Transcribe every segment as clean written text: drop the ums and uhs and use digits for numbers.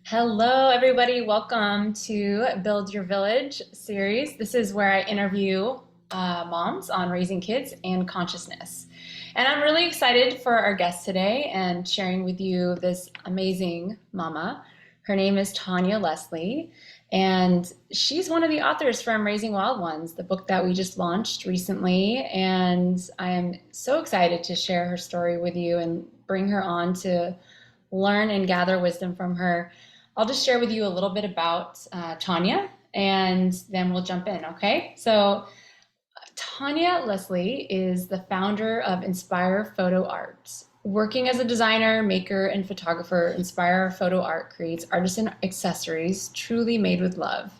Hello, everybody. Welcome to Build Your Village series. This is where I interview moms on raising kids and consciousness. And I'm really excited for our guest today and sharing with you this amazing mama. Her name is Tonya Lessley, and she's one of the authors from Raising Wild Ones, the book that we just launched recently. And I am so excited to share her story with you and bring her on to learn and gather wisdom from her. I'll just share with you a little bit about Tonya and then we'll jump in, okay? So, Tonya Lessley is the founder of Inspire Photo Art. Working as a designer, maker, and photographer, Inspire Photo Art creates artisan accessories truly made with love.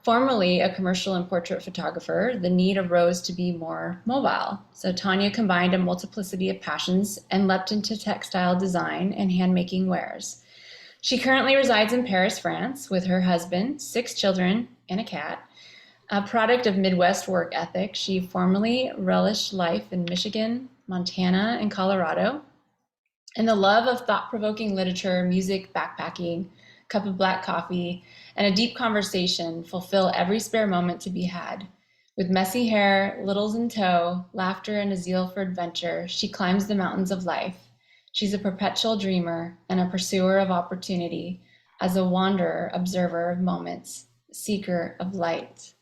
Formerly a commercial and portrait photographer, the need arose to be more mobile. So Tonya combined a multiplicity of passions and leapt into textile design and handmaking wares. She currently resides in Paris, France, with her husband, 6 children, and a cat. A product of Midwest work ethic, she formerly relished life in Michigan, Montana, and Colorado. And the love of thought-provoking literature, music, backpacking, cup of black coffee, and a deep conversation fulfill every spare moment to be had. With messy hair, littles in tow, laughter, and a zeal for adventure, she climbs the mountains of life. She's a perpetual dreamer and a pursuer of opportunity, as a wanderer, observer of moments, seeker of light,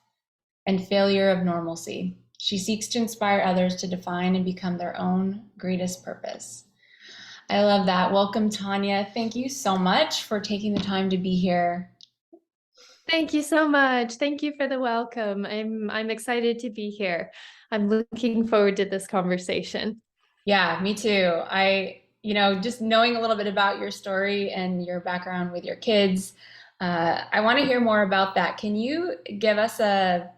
and failure of normalcy. She seeks to inspire others to define and become their own greatest purpose. I love that. Welcome, Tonya. Thank you so much for taking the time to be here. Thank you so much. Thank you for the welcome. I'm excited to be here. I'm looking forward to this conversation. Yeah, me too. Just knowing a little bit about your story and your background with your kids, I want to hear more about that. Can you give us a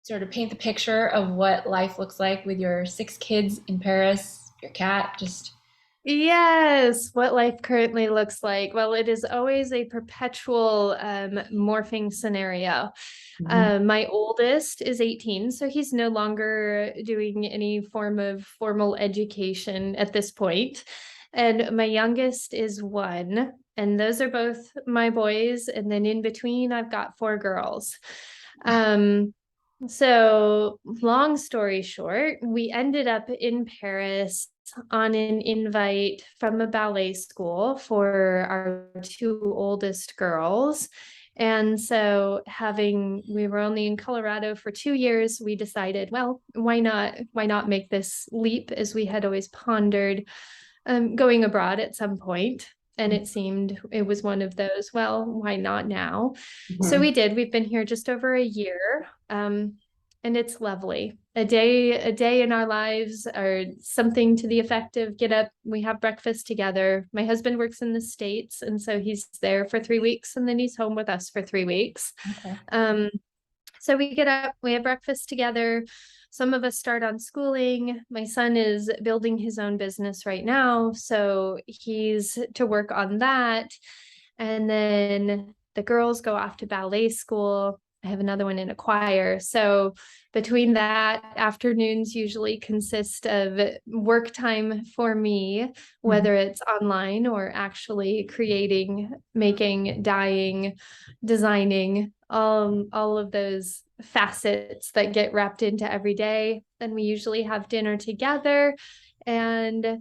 sort of paint the picture of what life looks like with your 6 kids in Paris, your cat? Just Yes, what life currently looks like. Well, it is always a perpetual morphing scenario. Mhm. My oldest is 18, so he's no longer doing any form of formal education at this point. And my youngest is 1, and those are both my boys. And then in between, I've got 4 girls. Um, so, long story short, we ended up in Paris on an invite from a ballet school for our 2 oldest girls. And so we were only in Colorado for 2 years, we decided, well, why not make this leap, as we had always pondered going abroad at some point. And it seemed it was one of those, well, why not now? So Mhm. we did. We've been here just over a year. And it's lovely. A day in our lives, or something to the effect of get up, we have breakfast together. My husband works in the States, and so he's there for 3 weeks, and then he's home with us for 3 weeks. Okay. Um, so we get up, we have breakfast together. Some of us start on schooling. My son is building his own business right now, so he's to work on that. And then the girls go off to ballet school. I have another one in a choir. So between that, afternoons usually consist of work time for me, Mhm. whether it's online or actually creating, making, dyeing, designing, all of those facets that get wrapped into every day. Then we usually have dinner together, and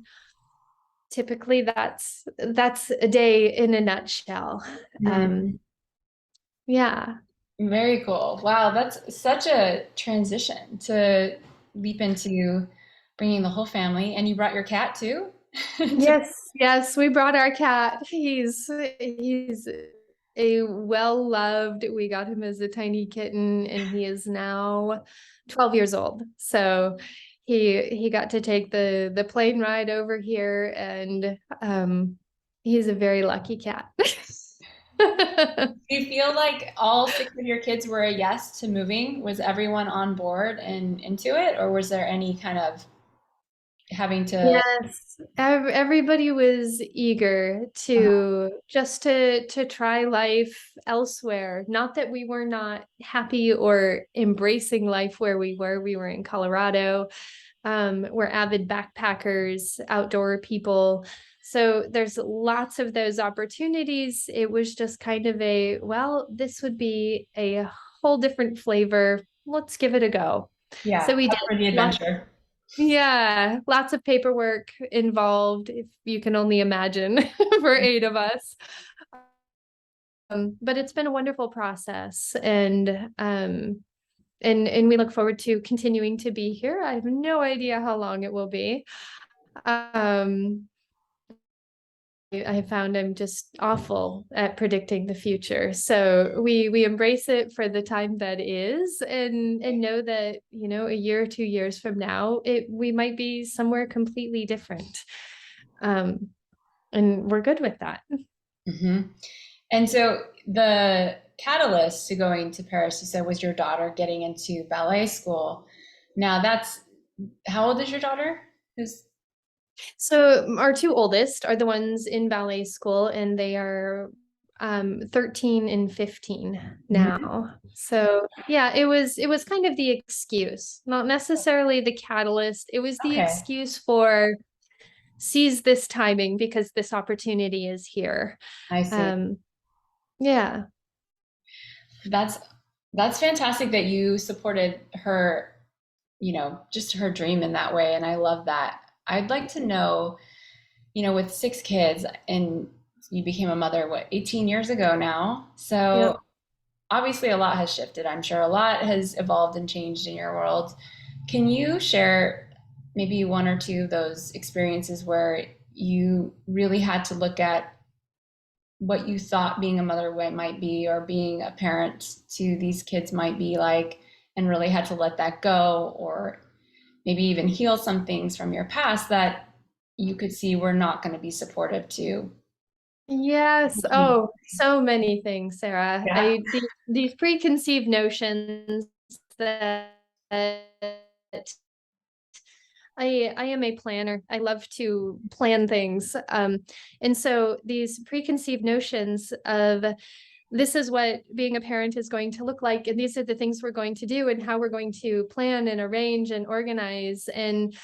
typically that's a day in a nutshell. Mhm. Um, yeah. Very cool. Wow, that's such a transition to leap into bringing the whole family. And you brought your cat too? To- Yes, we brought our cat. He's a well-loved. We got him as a tiny kitten, and he is now 12 years old. So he got to take the plane ride over here, and he's a very lucky cat. Do you feel like all 6 of your kids were a yes to moving? Was everyone on board and into it, or was there any kind of having to? Yes, everybody was eager to try life elsewhere. Not that we were not happy or embracing life where we were. We were in Colorado. We're avid backpackers, outdoor people. So there's lots of those opportunities. It was just kind of well, this would be a whole different flavor. Let's give it a go. So Yeah, we up did for the adventure. yeah, lots of paperwork involved, if you can only imagine, for 8 of us. But it's been a wonderful process, and we look forward to continuing to be here. I have no idea how long it will be. Um, I found I'm just awful at predicting the future. So we embrace it for the time that is, and know that, a year or 2 years from now, we might be somewhere completely different. Um, and we're good with that. Hmm. And so the catalyst to going to Paris, you said, was your daughter getting into ballet school. Now that's, how old is your daughter? Who's So our two oldest are the ones in ballet school, and they are 13 and 15 Mhm. now. So yeah, it was kind of the excuse, not necessarily the catalyst. It was the Okay, excuse for seize this timing because this opportunity is here. I see. Um, yeah. That's that's fantastic that you supported her, just her dream in that way. And I love that. I'd like to know, with 6 kids and you became a mother, what, 18 years ago now? Yeah. So obviously a lot has shifted. I'm sure a lot has evolved and changed in your world. Can you share maybe one or two of those experiences where you really had to look at what you thought being a mother might be, or being a parent to these kids might be like, and really had to let that go, or maybe even heal some things from your past that you could see were not going to be supportive to Yes. the teen? Oh, so many things, Sarah. Yeah. These preconceived notions that I am a planner. I love to plan things. And so these preconceived notions of this is what being a parent is going to look like, and these are the things we're going to do, and how we're going to plan and arrange and organize. And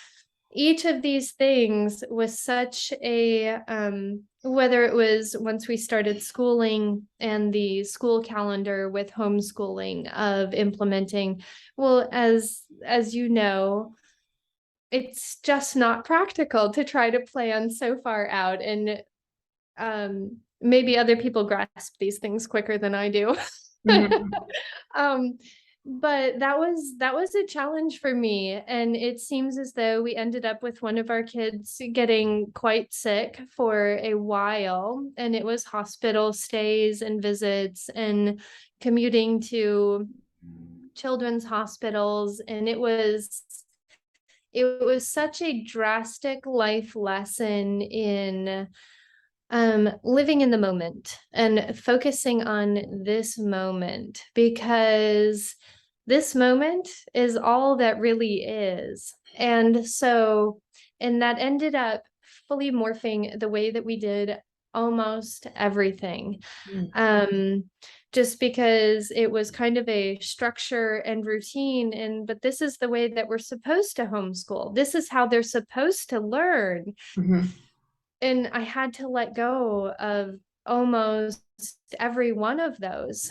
each of these things was such a whether it was once we started schooling and the school calendar with homeschooling of implementing, well, as you know, it's just not practical to try to plan so far out. And maybe other people grasp these things quicker than I do. Mhm. um, but that was a challenge for me, and it seems as though we ended up with one of our kids getting quite sick for a while, and it was hospital stays and visits and commuting to children's hospitals, and it was such a drastic life lesson in living in the moment and focusing on this moment, because this moment is all that really is. And that ended up fully morphing the way that we did almost everything. Mm. um just because it was kind of a structure and routine, and but this is the way that we're supposed to homeschool, this is how they're supposed to learn. Mhm. And I had to let go of almost every one of those.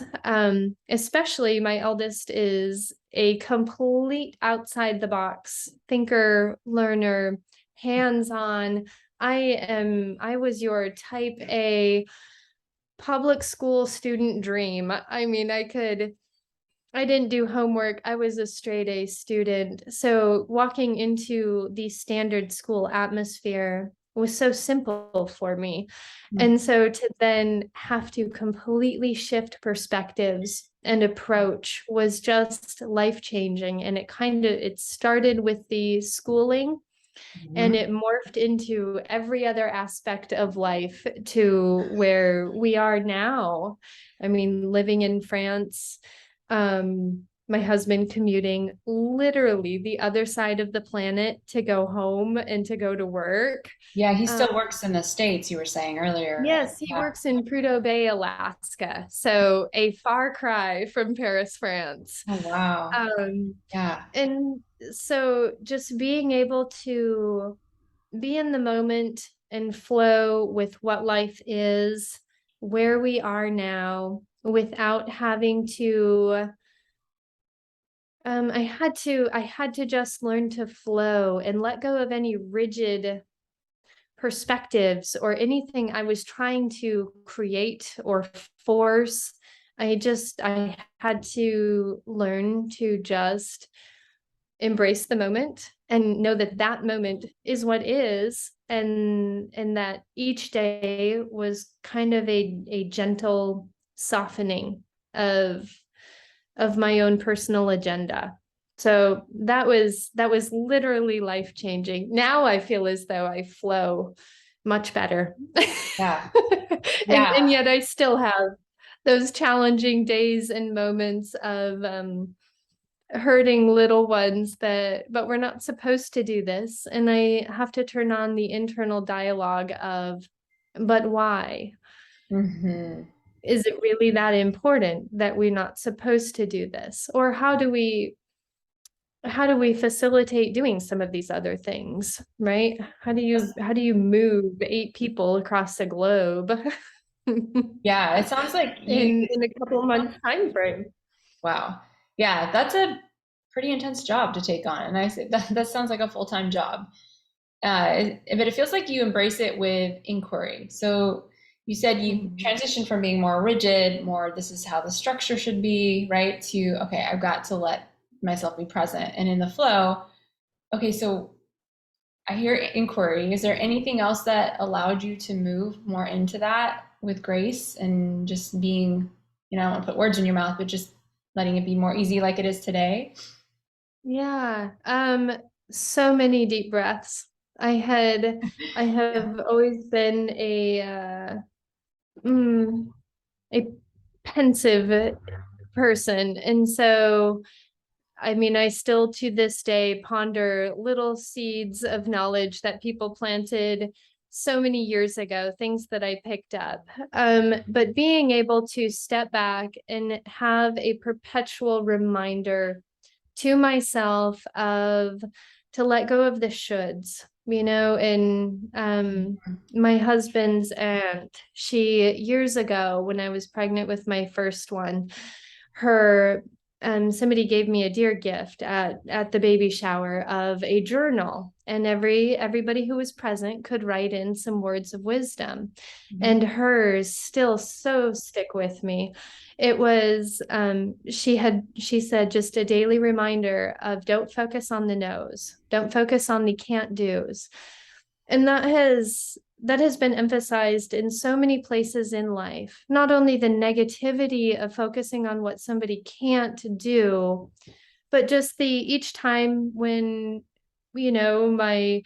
Especially my eldest is a complete outside the box thinker, learner, hands-on. I was your type A public school student dream. I mean, I didn't do homework. I was a straight A student. So walking into the standard school atmosphere was so simple for me. Mm. And so to then have to completely shift perspectives and approach was just life changing. And it started with the schooling, and Mhm. it morphed into every other aspect of life to where we are now. I mean, living in France, my husband commuting literally the other side of the planet to go home and to go to work. Yeah, he Um, still works in the States, you were saying earlier. yes, he Yeah. works in Prudhoe Bay, Alaska, so a far cry from Paris, France. Oh, wow. Um, Yeah. and so just being able to be in the moment and flow with what life is, where we are now, without having to I had to just learn to flow and let go of any rigid perspectives or anything I was trying to create or force. I had to learn to just embrace the moment and know that that moment is what is, and that each day was kind of a gentle softening of my own personal agenda. So that was literally life changing. Now I feel as though I flow much better. Yeah. And Yeah. yet I still have those challenging days and moments of hurting little ones, but we're not supposed to do this. And I have to turn on the internal dialogue of, but why? Hmm. Is it really that important that we're not supposed to do this? Or how do we facilitate doing some of these other things, right? How do you move 8 people across the globe in Yeah. It sounds like you, a couple months time frame? wow. Yeah. That's a pretty intense job to take on. And I say that sounds like a full-time job. But it feels like you embrace it with inquiry. So you said you Mhm. transitioned from being more rigid, more this is how the structure should be, right? To, okay, I've got to let myself be present and in the flow. Okay, so I hear inquiry. Is there anything else that allowed you to move more into that with grace and just being, I don't want to put words in your mouth, but just letting it be more easy like it is today? Yeah, so many deep breaths. I Yeah. have always been mm, a pensive person, and so I mean, I still to this day ponder little seeds of knowledge that people planted so many years ago, things that I picked up. But being able to step back and have a perpetual reminder to myself of to let go of the shoulds, and my husband's aunt, she years ago when I was pregnant with my first one, her somebody gave me a dear gift at the baby shower of a journal, and everybody who was present could write in some words of wisdom, Mhm. and hers still so stick with me. It was she said just a daily reminder of don't focus on the no's, don't focus on the can't do's. And that has been emphasized in so many places in life. Not only the negativity of focusing on what somebody can't do, but just the each time when my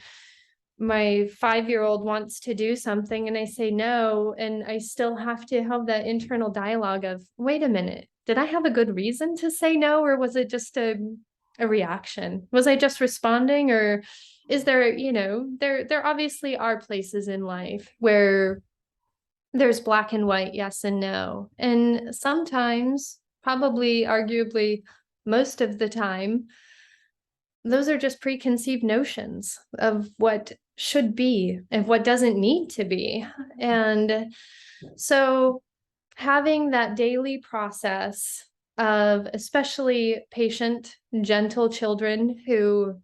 5-year-old wants to do something and I say no, and I still have to have that internal dialogue of, wait a minute, did I have a good reason to say no, or was it just a reaction? Was I just responding, or is there obviously are places in life where there's black and white, yes and no. And sometimes, probably arguably most of the time, those are just preconceived notions of what should be and what doesn't need to be. And so having that daily process of especially patient, gentle children who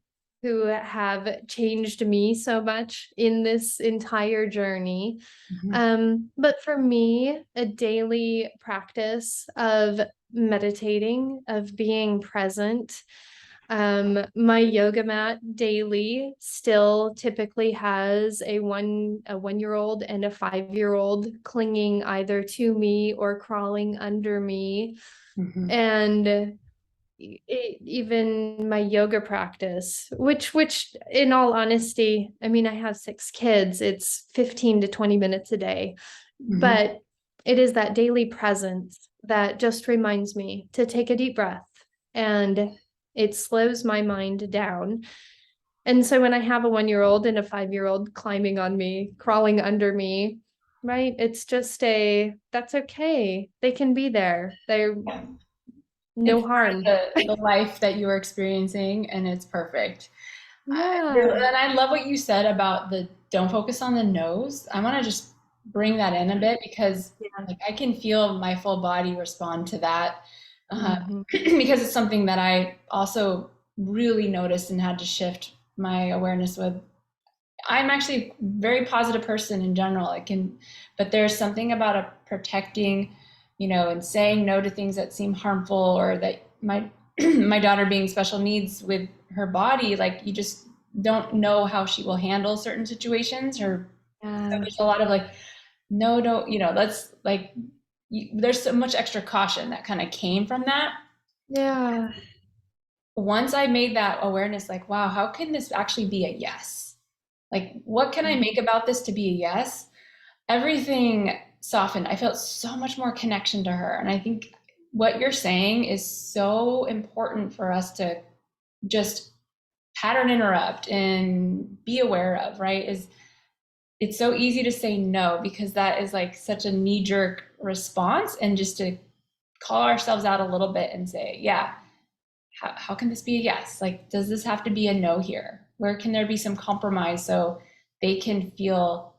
have changed me so much in this entire journey. Mhm. But for me, a daily practice of meditating, of being present. My yoga mat daily still typically has a 1-year old and a 5-year old clinging either to me or crawling under me. Mhm. And even my yoga practice, which in all honesty, I mean, I have 6 kids, it's 15 to 20 minutes a day, Mhm. but it is that daily presence that just reminds me to take a deep breath, and it slows my mind down. And so when I have a 1-year old and a 5-year old climbing on me, crawling under me, right, it's just that's okay, they can be there, they're Yeah. no It's part harm. of the life that you are experiencing, and it's perfect. Yeah. And I love what you said about the don't focus on the nose. I want to just bring that in a bit because Yeah. like I can feel my full body respond to that Mhm. because it's something that I also really noticed and had to shift my awareness with. I'm actually a very positive person in general. I can, but there's something about a protecting, and saying no to things that seem harmful or that my my daughter being special needs with her body, like you just don't know how she will handle certain situations. Or so Yeah. there's a lot of like, no, don't, let's like, there's so much extra caution that kind of came from that. Yeah. Once I made that awareness, like, wow, how can this actually be a yes? Like, what can I make about this to be a yes? Everything softened. I felt so much more connection to her. And I think what you're saying is so important for us to just pattern interrupt and be aware of, right? Is it's so easy to say no because that is like such a knee jerk response, and just to call ourselves out a little bit and say, yeah, how can this be a yes? Like, does this have to be a no here? Where can there be some compromise so they can feel,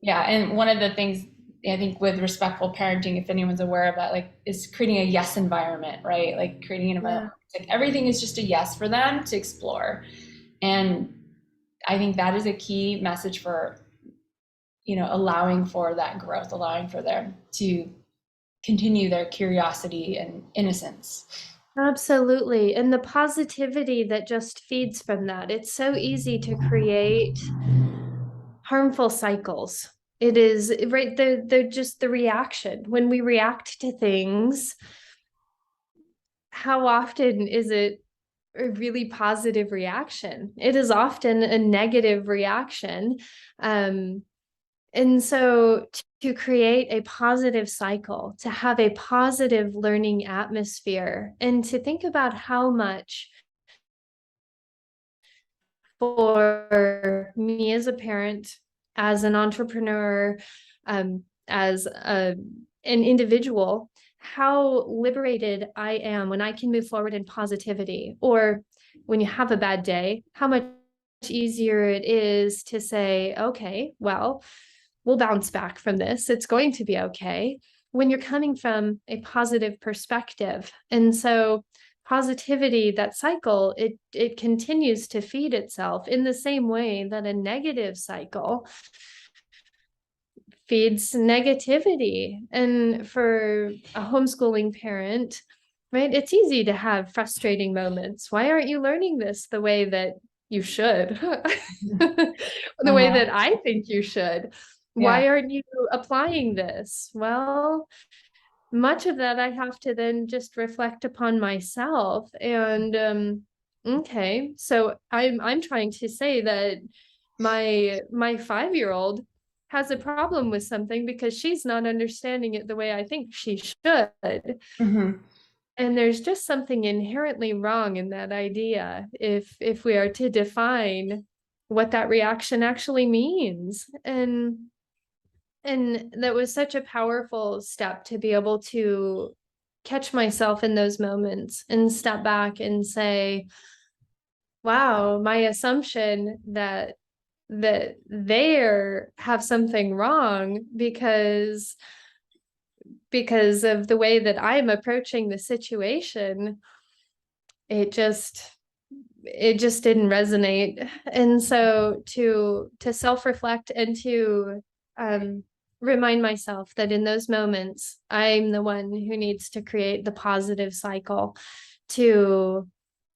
yeah. And one of the things I think with respectful parenting, if anyone's aware of that, like is creating a yes environment, right? Like creating an environment Yeah. where it's like everything is just a yes for them to explore. And I think that is a key message for, allowing for that growth, allowing for them to continue their curiosity and innocence. Absolutely. And the positivity that just feeds from that. It's so easy to create harmful cycles. It is right. They're just the reaction. When we react to things, how often is it a really positive reaction? It is often a negative reaction. Um, and so to create a positive cycle, to have a positive learning atmosphere, and to think about how much for me as a parent, as an entrepreneur, as an individual, how liberated I am when I can move forward in positivity. Or when you have a bad day, how much easier it is to say, okay, well, we'll bounce back from this. It's going to be okay when you're coming from a positive perspective. And so positivity, that cycle, it continues to feed itself in the same way that a negative cycle feeds negativity. And for a homeschooling parent, right, it's easy to have frustrating moments. Why aren't you learning this the way that you should? The way Uh-huh. that I think you should. Yeah. Why aren't you applying this? Well, much of that I have to then just reflect upon myself. And okay, so I'm trying to say that my 5-year-old has a problem with something because she's not understanding it the way I think she should. Hmm. And there's just something inherently wrong in that idea if we are to define what that reaction actually means. And that was such a powerful step to be able to catch myself in those moments and step back and say, wow, my assumption that they have something wrong because of the way that I'm approaching the situation, it just it just didn't resonate. And so to self-reflect and to remind myself that in those moments I'm the one who needs to create the positive cycle to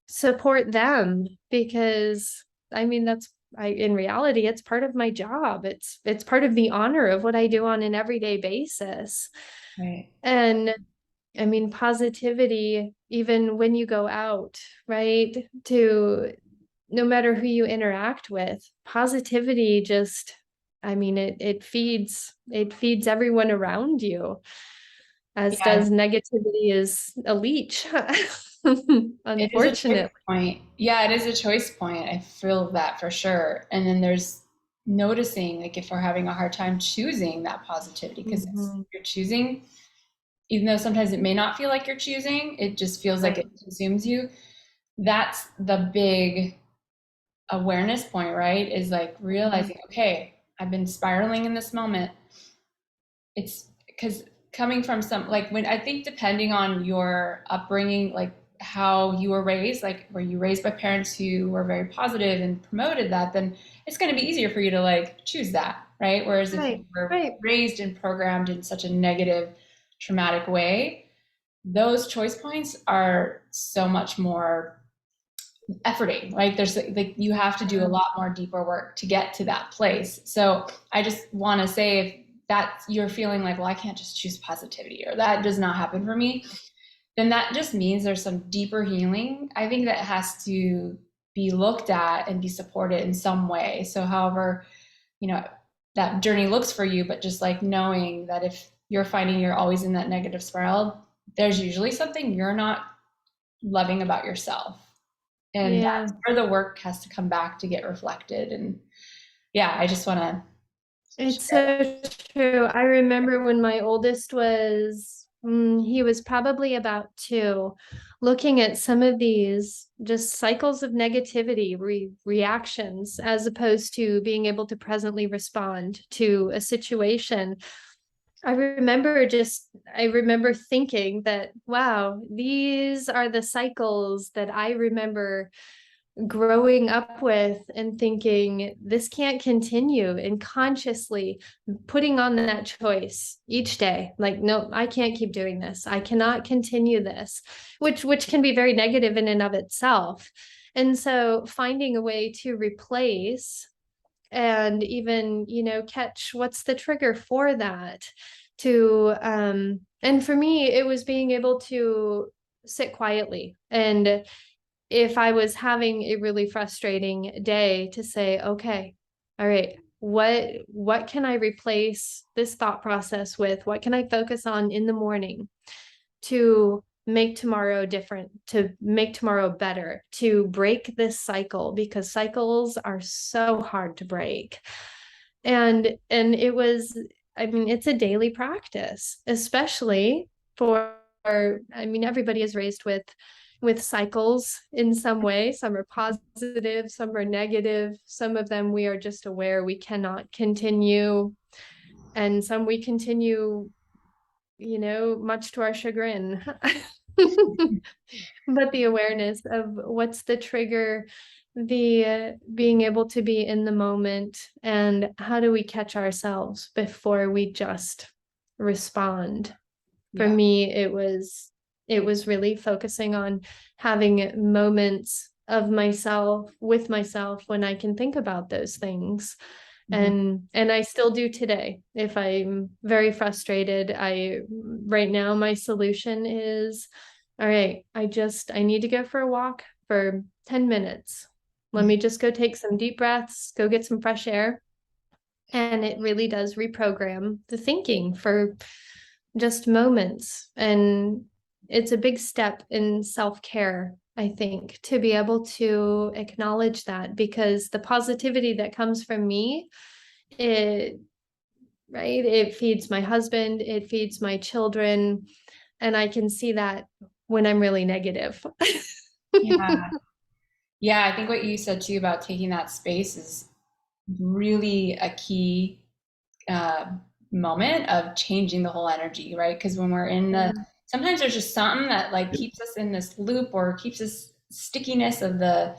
support them, because I mean that's I in reality it's part of my job. It's part of the honor of what I do on an everyday basis. Right. And I mean, positivity, even when you go out, right? To no matter who you interact with, positivity just, I mean, it feeds everyone around you, as Yeah. does negativity is a leech. It is a choice Unfortunately. point. Yeah, it is a choice point. I feel that for sure. And then there's noticing, like, if we're having a hard time choosing that positivity, because Mhm. you're choosing, even though sometimes it may not feel like you're choosing, it just feels like Right. it consumes you. That's the big awareness point, right? Is like Mhm. realizing, okay, I've been spiraling in this moment. It's because coming from some, like when I think depending on your upbringing, like how you were raised, like were you raised by parents who were very positive and promoted that, then it's going to be easier for you to like choose that, right? Whereas if you Right, were right. raised and programmed in such a negative, traumatic way, those choice points are so much more efforting. Like there's like you have to do a Yeah. lot more deeper work to get to that place. So I just want to say if that you're feeling like, well, I can't just choose positivity or that does not happen for me, then that just means there's some deeper healing. I think that has to be looked at and be supported in some way. So however, you know, that journey looks for you, but just like knowing that if you're finding you're always in that negative spiral, there's usually something you're not loving about yourself. And Yeah. that's where the work has to come back to get reflected. And yeah, I just want to It's share that. so true. I remember when my oldest was, he was probably about 2, looking at some of these just cycles of negativity, reactions, as opposed to being able to presently respond to a situation. I remember thinking that, wow, these are the cycles that I remember growing up with, and thinking this can't continue, and consciously putting on that choice each day, like, no, I can't keep doing this, I cannot continue this, which can be very negative in and of itself. And so finding a way to replace, and even, catch what's the trigger for that, to and for me it was being able to sit quietly, and if I was having a really frustrating day, to say, okay, all right, what can I replace this thought process with? What can I focus on in the morning to make tomorrow different, to make tomorrow better, to break this cycle, because cycles are so hard to break. And it was, I mean, it's a daily practice, especially for, I mean, everybody is raised with cycles in some way. Some are positive, some are negative, some of them we are just aware we cannot continue, and some we continue, much to our chagrin. But the awareness of what's the trigger, the being able to be in the moment, and how do we catch ourselves before we just respond. For Yeah. me, it was really focusing on having moments of myself with myself when I can think about those things. Mhm. And I still do today. If I'm very frustrated, I right now my solution is, all right, I need to go for a walk for 10 minutes. Let me just go take some deep breaths, go get some fresh air. And it really does reprogram the thinking for just moments. And it's a big step in self-care, I think, to be able to acknowledge that, because the positivity that comes from me, it right, it feeds my husband, it feeds my children, and I can see that when I'm really negative. Yeah. Yeah. I think what you said too about taking that space is really a key uh, moment of changing the whole energy, right? Because when we're in the, Yeah. sometimes there's just something that like keeps us in this loop or keeps us stickiness of the,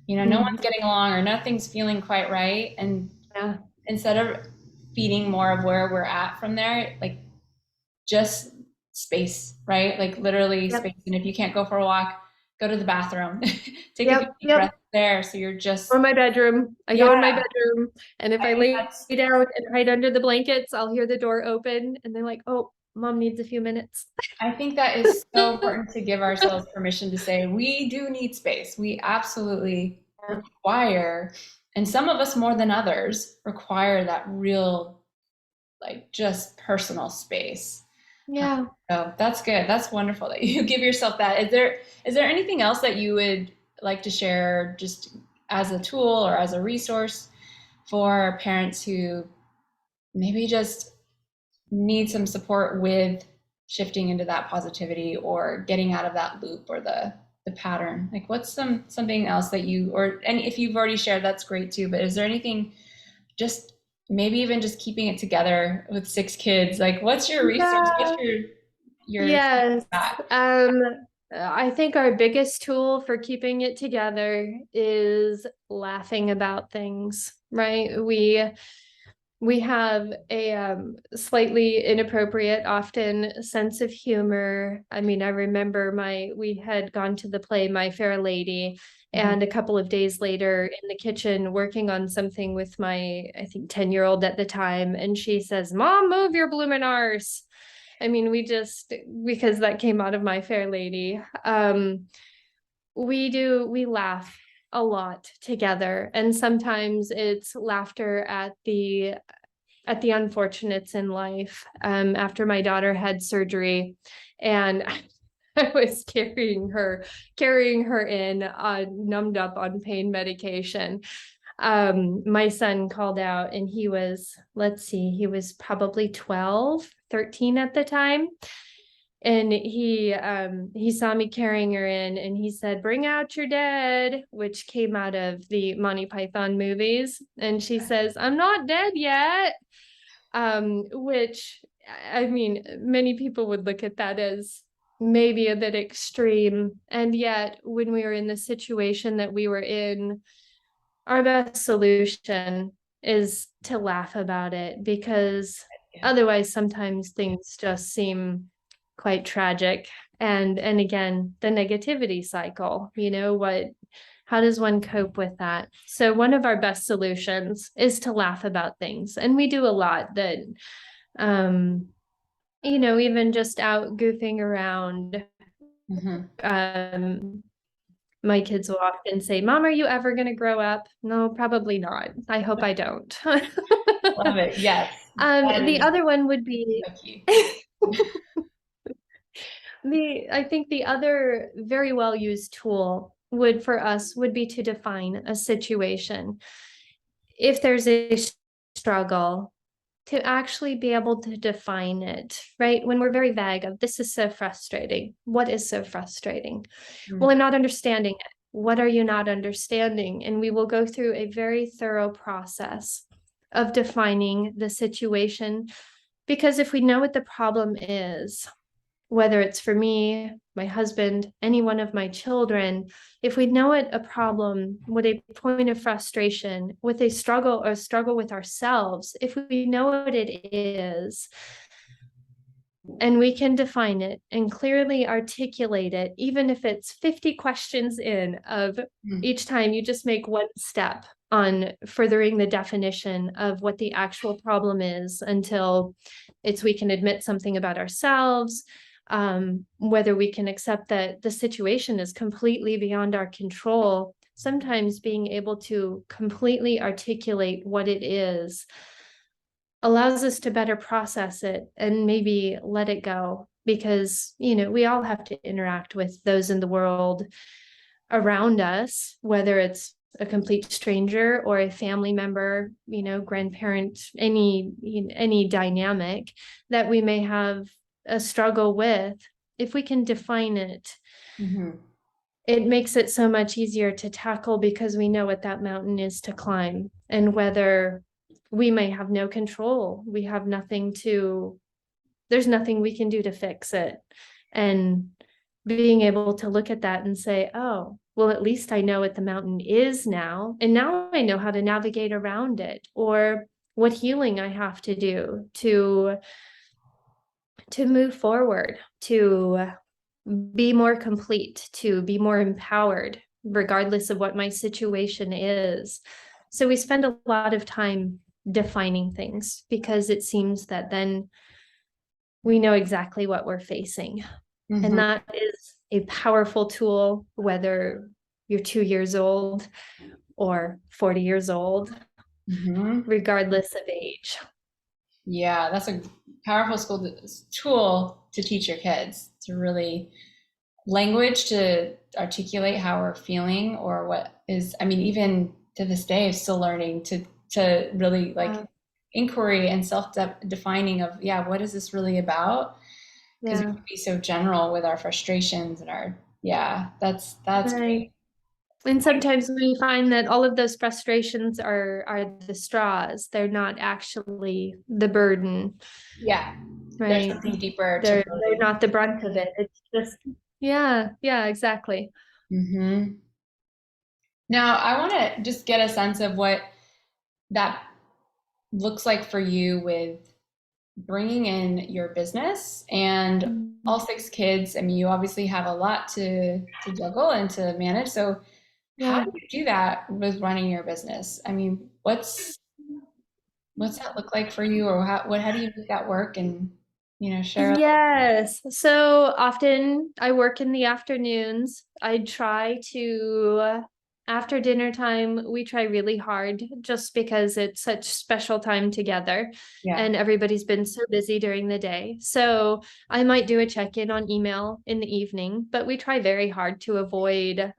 no Mhm. one's getting along or nothing's feeling quite right. And Yeah. instead of feeding more of where we're at from there, like just space, right? Like literally Yep. space. And if you can't go for a walk, go to the bathroom, take a few Yep. deep Yep. breaths there. So you're just, Or my bedroom. I yeah, go in my bedroom, and if I I think lay that's, down and hide under the blankets, I'll hear the door open, and they're like, "Oh, mom needs a few minutes." I think that is so important to give ourselves permission to say we do need space. We absolutely Yeah. require, and some of us more than others require that real, like just personal space. Yeah. So that's good. That's wonderful that you give yourself that. Is there anything else that you would like to share just as a tool or as a resource for parents who maybe just need some support with shifting into that positivity or getting out of that loop or the the pattern? Like what's something else that you, or any, if you've already shared, that's great too, but is there anything, just maybe even just keeping it together with 6 kids? Like what's your resource? What's Yeah. your Yes. that? Um, I think our biggest tool for keeping it together is laughing about things, right? We have a slightly inappropriate, often sense of humor. I mean, I remember we had gone to the play My Fair Lady, Mhm. and a couple of days later in the kitchen working on something with my, I think, 10-year-old at the time, and she says, "Mom, move your bloomin' arse." I mean, because that came out of My Fair Lady. We laugh a lot together, and sometimes it's laughter at the unfortunates in life. After my daughter had surgery, and I was carrying her in, numbed up on pain medication. My son called out, and he was, let's see, he was probably 12, 13 at the time. And he saw me carrying her in, and he said, "Bring out your dead," which came out of the Monty Python movies. And she says, "I'm not dead yet." Which, I mean, many people would look at that as maybe a bit extreme. And yet, when we were in the situation that we were in, our best solution is to laugh about it, because Yeah. otherwise sometimes things just seem quite tragic. And again, the negativity cycle, how does one cope with that? So one of our best solutions is to laugh about things. And we do a lot that, um, even just out goofing around. Mhm. Um, my kids will often say, "Mom, are you ever going to grow up?" No, probably not. I hope I don't. Love it. Yes. That The is other one would be so key. I think the other very well used tool would be to define a situation. If there's a struggle, to actually be able to define it, right? When we're very vague of, "This is so frustrating." What is so frustrating? "Well, Mm. I'm not understanding it." What are you not understanding? And we will go through a very thorough process of defining the situation. Because if we know what the problem is, whether it's for me, my husband, any one of my children, if we know it a problem, what a point of frustration, with a struggle with ourselves, if we know what it is, and we can define it and clearly articulate it, even if it's 50 questions in, of Mm. each time you just make one step on furthering the definition of what the actual problem is, until we can admit something about ourselves, whether we can accept that the situation is completely beyond our control. Sometimes being able to completely articulate what it is allows us to better process it and maybe let it go, because we all have to interact with those in the world around us, whether it's a complete stranger or a family member, grandparent, any dynamic that we may have a struggle with. If we can define it, Mhm. it makes it so much easier to tackle, because we know what that mountain is to climb, and whether we may have no control, there's nothing we can do to fix it. And being able to look at that and say, "Oh, well, at least I know what the mountain is now, and now I know how to navigate around it, or what healing I have to do to move forward, to be more complete, to be more empowered, regardless of what my situation is." So we spend a lot of time defining things, because it seems that then we know exactly what we're facing. And Mhm. that is a powerful tool, whether you're 2 years old or 40 years old, Mhm. regardless of age. Yeah, that's a powerful tool to teach your kids, to really language, to articulate how we're feeling or what is, I mean, even to this day, I'm still learning to really like Uh, inquiry and self-defining of, yeah, what is this really about? Because we yeah. can be so general with our frustrations and our Yeah, that's great. Right. And sometimes we find that all of those frustrations are the straws. They're not actually the burden, Yeah, there's right? something deeper to They're really. not the brunt of it. It's just yeah, yeah, exactly. Hmm. Now, I want to just get a sense of what that looks like for you with bringing in your business and all Mhm. 6 kids. I mean, you obviously have a lot to juggle and to manage. So, how Yeah. do you do that with running your business? I mean, what's that look like for you, or how do you make that work? And share a little. Yes. So often I work in the afternoons. I try to, after dinner time, we try really hard just because it's such special time together Yeah. and everybody's been so busy during the day. So I might do a check-in on email in the evening, but we try very hard to avoid,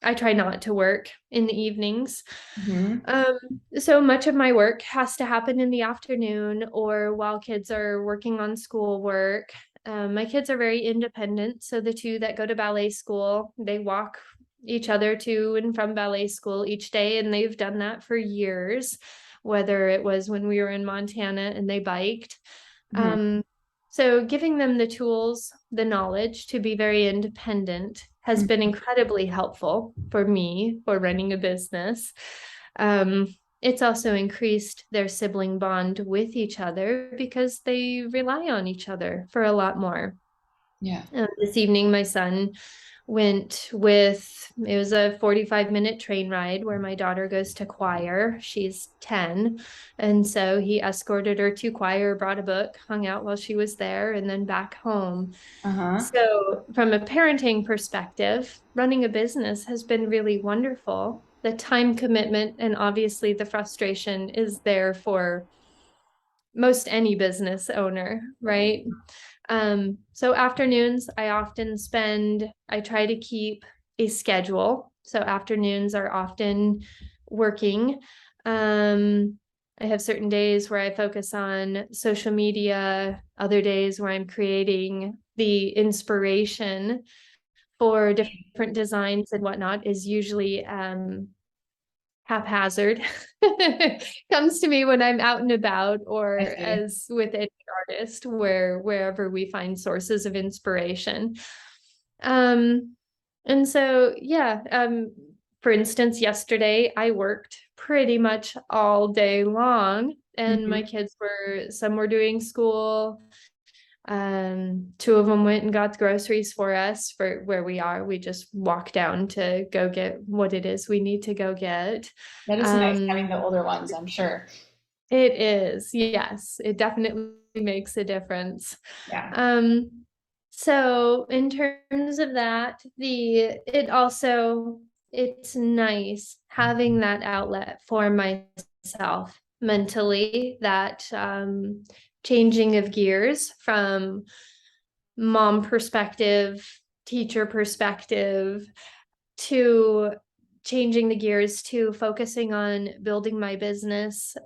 I try not to work in the evenings. Hmm. Um, so much of my work has to happen in the afternoon or while kids are working on schoolwork. My kids are very independent. So the two that go to ballet school, they walk each other to and from ballet school each day, and they've done that for years, whether it was when we were in Montana and they biked. Hmm. Um, so giving them the tools, the knowledge to be very independent has been incredibly helpful for me for running a business. Um, it's also increased their sibling bond with each other because they rely on each other for a lot more. Yeah. This evening, my son went with, it was a 45-minute train ride where my daughter goes to choir. She's 10. And so he escorted her to choir, brought a book, hung out while she was there, and then back home. Uh-huh. So, from a parenting perspective, running a business has been really wonderful. The time commitment and obviously the frustration is there for most any business owner, right? So afternoons, I try to keep a schedule. So afternoons are often working. Um, I have certain days where I focus on social media, other days where I'm creating the inspiration for different designs and whatnot is usually haphazard comes to me when I'm out and about I or see. as with any artist wherever we find sources of inspiration. Um and so yeah, for instance, yesterday I worked pretty much all day long and my Hmm. kids some were doing school, two of them went and got groceries for us for where we are. We just walk down to go get what it is we need to go get. That is nice having Um, the older ones, I'm sure. it is, yes, it definitely makes a difference. Yeah. Um, so in terms of that, it's nice having that outlet for myself mentally, that changing of gears from mom perspective, teacher perspective, to changing the gears to focusing on building my business,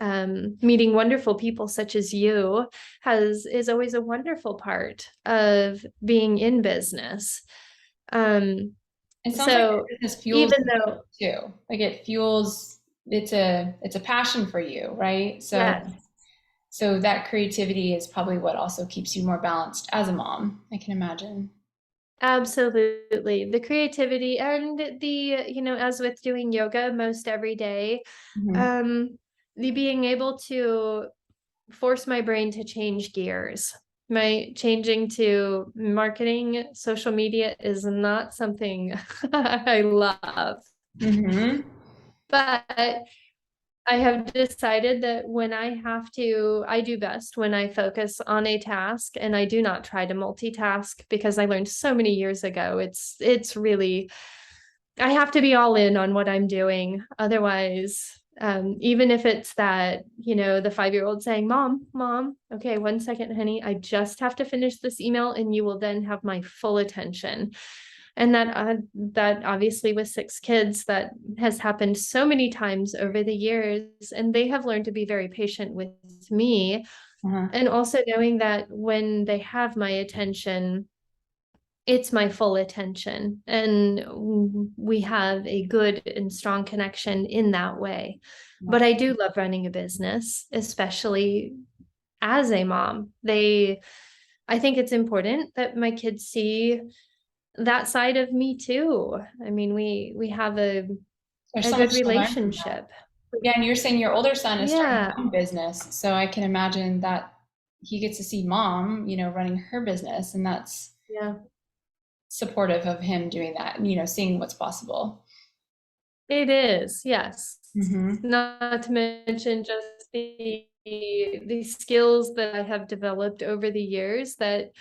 meeting wonderful people such as you has is always a wonderful part of being in business. Um, It sounds like so your business fuels even though, you too. Like it fuels, it's a passion for you, right? So yes, so that creativity is probably what also keeps you more balanced as a mom, I can imagine. absolutely. The creativity and as with doing yoga most every day, Hmm. um, the being able to force my brain to change gears. My changing to marketing, social media is not something I love. Hmm. But I have decided that I do best when I focus on a task and I do not try to multitask because I learned so many years ago. It's really, I have to be all in on what I'm doing. Otherwise, even if it's that, the 5-year-old saying, Mom, okay, 1 second, honey, I just have to finish this email and you will then have my full attention. And that obviously with 6 kids, that has happened so many times over the years, and they have learned to be very patient with me. Uh-huh. And also knowing that when they have my attention, it's my full attention. And we have a good and strong connection in that way. Yeah. But I do love running a business, especially as a mom. I think it's important that my kids see that side of me too. I mean, we have There's a so good much to learn from that. relationship. Yeah, and you're saying your older son is starting his Yeah, own business, so I can imagine that he gets to see mom, running her business, and that's yeah. supportive of him doing that, and seeing what's possible. It is, yes. Hmm. Not to mention just the skills that I have developed over the years that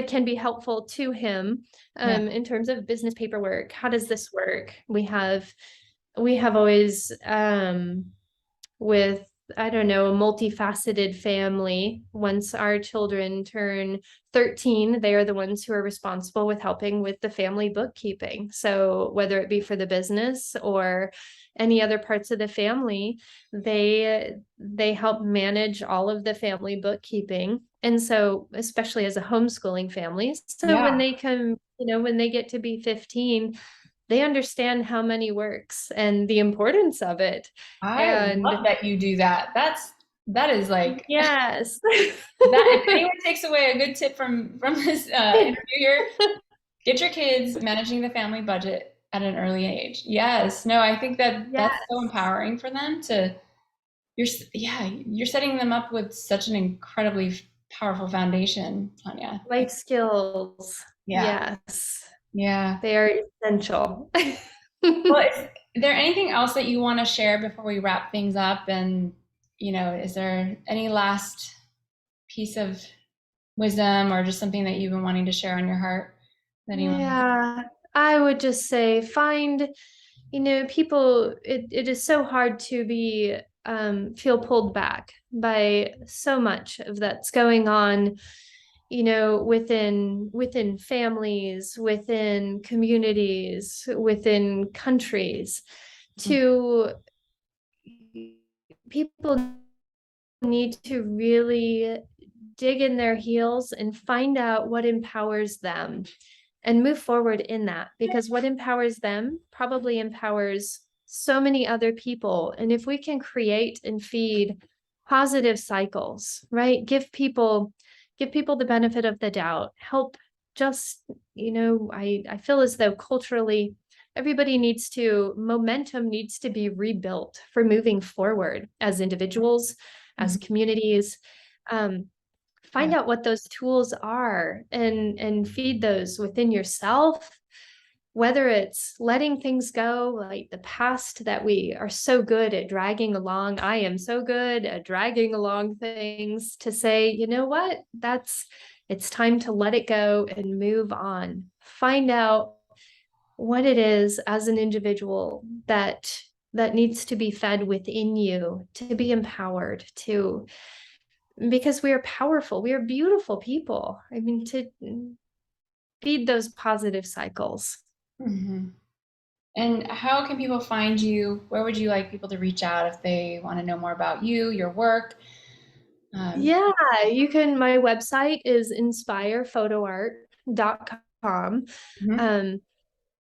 can be helpful to him Yeah. in terms of business paperwork. How does this work? We have always with, I don't know, a multifaceted family. Once our children turn 13, they are the ones who are responsible with helping with the family bookkeeping. So whether it be for the business or any other parts of the family, they help manage all of the family bookkeeping. And so, especially as a homeschooling family, so when Yeah. they come, when they get to be 15, they understand how money works and the importance of it. I love And that you do that. That is like yes. that. If anyone takes away a good tip from this interview here, get your kids managing the family budget at an early age. Yes. No, I think that that's so Yes. empowering for them to yeah, you're setting them up with such an incredibly powerful foundation, Tanya. Life skills. Yeah. Yes. Yeah. They are essential. Well, is there anything else that you want to share before we wrap things up? And, is there any last piece of wisdom or just something that you've been wanting to share on your heart that anyone? Yeah, I would just say find, people, it is so hard to be feel pulled back by so much of that's going on, within families, within communities, within countries, to people need to really dig in their heels and find out what empowers them and move forward in that, because what empowers them probably empowers so many other people. And if we can create and feed positive cycles, right? Give people the benefit of the doubt, help just, I feel as though culturally everybody momentum needs to be rebuilt for moving forward as individuals, as Mhm. communities. Um, Yeah. find out what those tools are and feed those within yourself, whether it's letting things go, like the past that we are so good at dragging along. I am so good at dragging along things, to say, you know what, it's time to let it go and move on. Find out what it is as an individual that needs to be fed within you to be empowered to, because we are powerful, we are beautiful people. I mean, to feed those positive cycles. Hmm. And how can people find you? Where would you like people to reach out if they want to know more about you, your work? Um, Yeah, you can. My website is inspirephotoart.com. mhm. Um,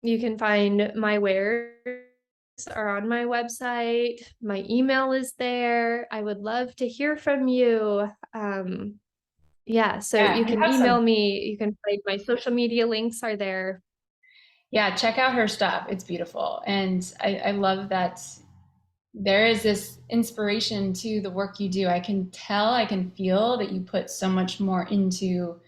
you can find my wares are on my website. My email is there. I would love to hear from you. Yeah, so Yeah, you you can have email some. me. You can find my social media links are there. Yeah, check out her stuff. It's beautiful. And I love that there is this inspiration to the work you do. I can tell, I can feel that you put so much more into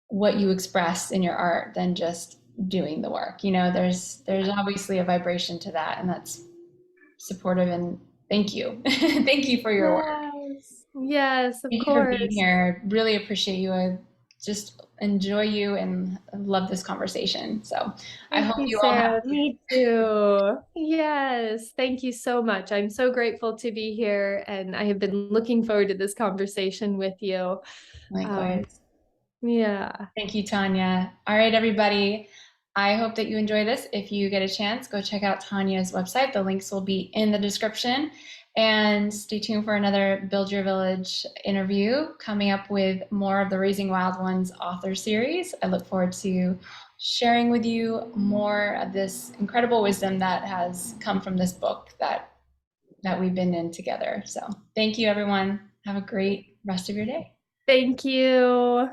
what you express in your art than just doing the work. There's obviously a vibration to that, and that's supportive, and thank you. Thank you for your work. Yes, yes, of Thank you for being course. here. Really appreciate you. I just enjoy you and love this conversation. So I Thank hope you, you all have Sarah. Me too. Yes, thank you so much. I'm so grateful to be here, and I have been looking forward to this conversation with you. Um, likewise. yeah. Thank you, Tanya. All right, everybody. I hope that you enjoy this. If you get a chance, go check out Tanya's website. The links will be in the description. And stay tuned for another Build Your Village interview coming up with more of the Raising Wild Ones author series. I look forward to sharing with you more of this incredible wisdom that has come from this book that we've been in together. So thank you, everyone. Have a great rest of your day. Thank you.